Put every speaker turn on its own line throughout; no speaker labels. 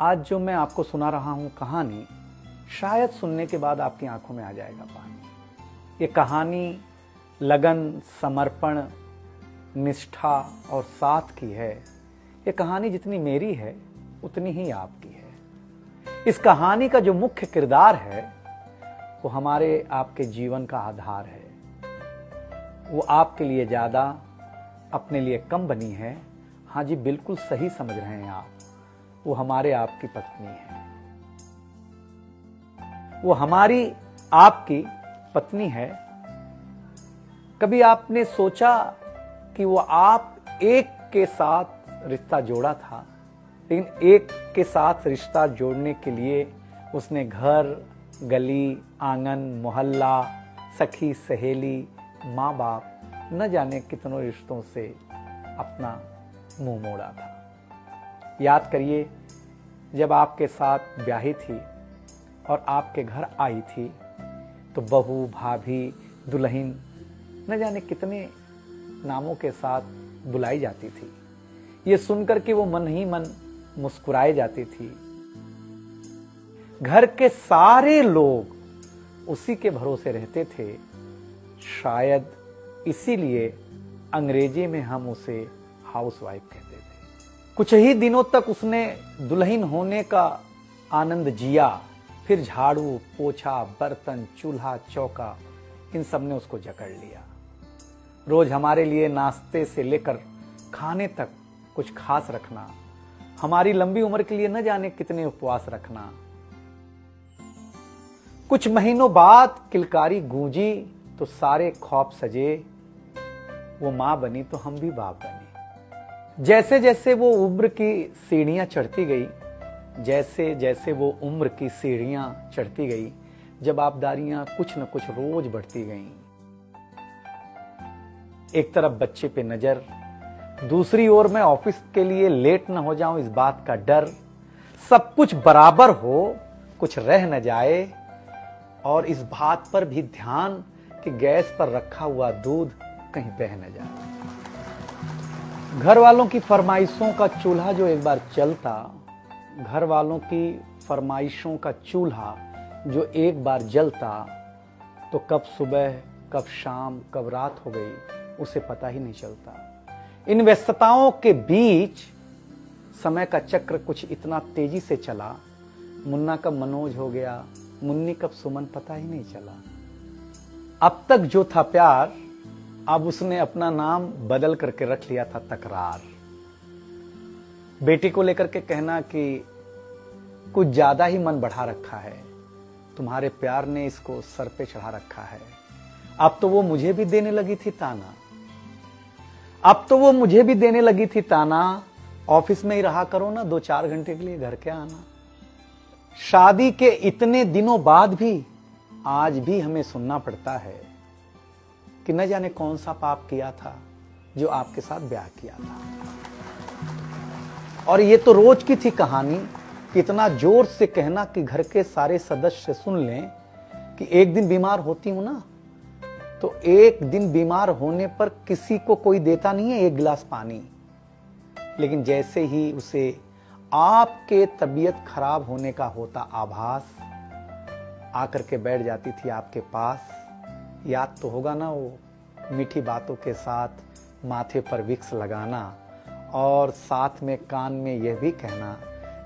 आज जो मैं आपको सुना रहा हूं कहानी, शायद सुनने के बाद आपकी आंखों में आ जाएगा पानी। ये कहानी लगन, समर्पण, निष्ठा और साथ की है। ये कहानी जितनी मेरी है उतनी ही आपकी है। इस कहानी का जो मुख्य किरदार है वो हमारे आपके जीवन का आधार है। वो आपके लिए ज्यादा, अपने लिए कम बनी है। हाँ जी, बिल्कुल सही समझ रहे हैं आप। वो हमारे आपकी पत्नी है। वो हमारी आपकी पत्नी है। कभी आपने सोचा कि वो आप एक के साथ रिश्ता जोड़ा था, लेकिन एक के साथ रिश्ता जोड़ने के लिए उसने घर, गली, आंगन, मोहल्ला, सखी, सहेली, माँ बाप, न जाने कितनों रिश्तों से अपना मुंह मोड़ा था। याद करिए, जब आपके साथ ब्याही थी और आपके घर आई थी तो बहू, भाभी, दुल्हन, न जाने कितने नामों के साथ बुलाई जाती थी। ये सुनकर के वो मन ही मन मुस्कुराए जाती थी। घर के सारे लोग उसी के भरोसे रहते थे। शायद इसीलिए अंग्रेजी में हम उसे हाउसवाइफ कहते थे। कुछ ही दिनों तक उसने दुल्हन होने का आनंद जिया। फिर झाड़ू, पोछा, बर्तन, चूल्हा, चौका, इन सब ने उसको जकड़ लिया। रोज हमारे लिए नाश्ते से लेकर खाने तक कुछ खास रखना, हमारी लंबी उम्र के लिए न जाने कितने उपवास रखना। कुछ महीनों बाद किलकारी गूंजी तो सारे खौफ सजे। वो मां बनी तो हम भी बाप बने। जैसे जैसे वो उम्र की सीढ़ियां चढ़ती गई, जैसे जैसे वो उम्र की सीढ़ियां चढ़ती गई, जवाबदारियां कुछ न कुछ रोज बढ़ती गईं। एक तरफ बच्चे पे नजर, दूसरी ओर मैं ऑफिस के लिए लेट न हो जाऊं इस बात का डर। सब कुछ बराबर हो, कुछ रह न जाए, और इस बात पर भी ध्यान कि गैस पर रखा हुआ दूध कहीं बह न जाए। घर वालों की फरमाइशों का चूल्हा जो एक बार चलता, घर वालों की फरमाइशों का चूल्हा जो एक बार जलता, तो कब सुबह, कब शाम, कब रात हो गई उसे पता ही नहीं चलता। इन व्यस्तताओं के बीच समय का चक्र कुछ इतना तेजी से चला, मुन्ना कब मनोज हो गया, मुन्नी कब सुमन, पता ही नहीं चला। अब तक जो था प्यार, अब उसने अपना नाम बदल करके रख लिया था तकरार। बेटी को लेकर के कहना कि कुछ ज्यादा ही मन बढ़ा रखा है, तुम्हारे प्यार ने इसको सर पे चढ़ा रखा है। अब तो वो मुझे भी देने लगी थी ताना, अब तो वो मुझे भी देने लगी थी ताना, ऑफिस में ही रहा करो ना, 2-4 घंटे के लिए घर के आना। शादी के इतने दिनों बाद भी आज भी हमें सुनना पड़ता है कि न जाने कौन सा पाप किया था जो आपके साथ ब्याह किया था। और ये तो रोज की थी कहानी। इतना जोर से कहना कि घर के सारे सदस्य सुन लें कि एक दिन बीमार होती हूं ना, तो एक दिन बीमार होने पर किसी को कोई देता नहीं है 1 गिलास पानी, लेकिन जैसे ही उसे आपके तबीयत खराब होने का होता आभास, आकर के बैठ जाती थी आपके पास। याद तो होगा ना, वो मीठी बातों के साथ माथे पर विक्स लगाना और साथ में कान में यह भी कहना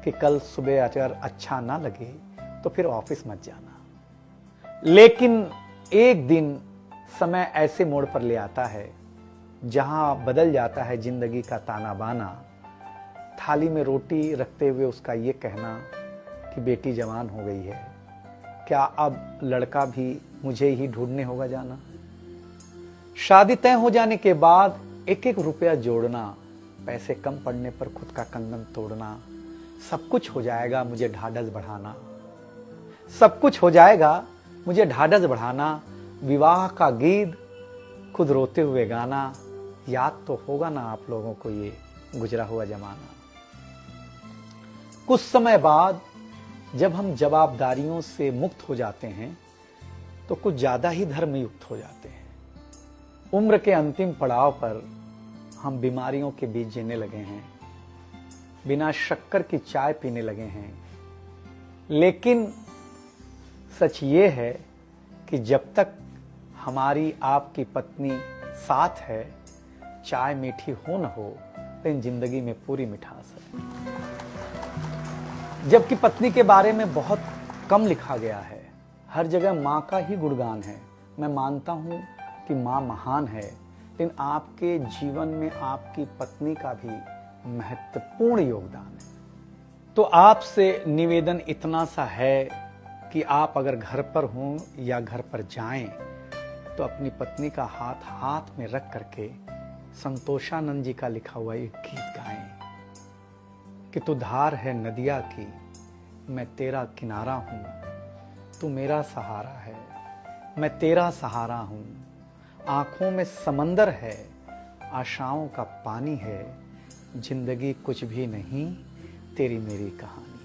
कि कल सुबह अगर अच्छा ना लगे तो फिर ऑफिस मत जाना। लेकिन एक दिन समय ऐसे मोड़ पर ले आता है जहां बदल जाता है जिंदगी का ताना बाना। थाली में रोटी रखते हुए उसका ये कहना कि बेटी जवान हो गई है, क्या अब लड़का भी मुझे ही ढूंढने होगा जाना। शादी तय हो जाने के बाद 1-1 रुपया जोड़ना, पैसे कम पड़ने पर खुद का कंगन तोड़ना, सब कुछ हो जाएगा मुझे ढाढ़स बढ़ाना, सब कुछ हो जाएगा मुझे ढाढ़स बढ़ाना। विवाह का गीत खुद रोते हुए गाना। याद तो होगा ना आप लोगों को ये गुजरा हुआ जमाना। कुछ समय बाद जब हम जवाबदारियों से मुक्त हो जाते हैं तो कुछ ज्यादा ही धर्मयुक्त हो जाते हैं। उम्र के अंतिम पड़ाव पर हम बीमारियों के बीच जीने लगे हैं। बिना शक्कर की चाय पीने लगे हैं। लेकिन सच ये है कि जब तक हमारी आपकी पत्नी साथ है, चाय मीठी हो न हो, लेकिन जिंदगी में पूरी मिठास है। जबकि पत्नी के बारे में बहुत कम लिखा गया है, हर जगह माँ का ही गुणगान है। मैं मानता हूँ कि माँ महान है, लेकिन आपके जीवन में आपकी पत्नी का भी महत्वपूर्ण योगदान है। तो आपसे निवेदन इतना सा है कि आप अगर घर पर हों या घर पर जाएं तो अपनी पत्नी का हाथ हाथ में रख करके संतोषानंद जी का लिखा हुआ एक गीत गाएं कि तू धार है नदिया की, मैं तेरा किनारा हूं, तू मेरा सहारा है, मैं तेरा सहारा हूं, आंखों में समंदर है, आशाओं का पानी है, जिंदगी कुछ भी नहीं, तेरी मेरी कहानी।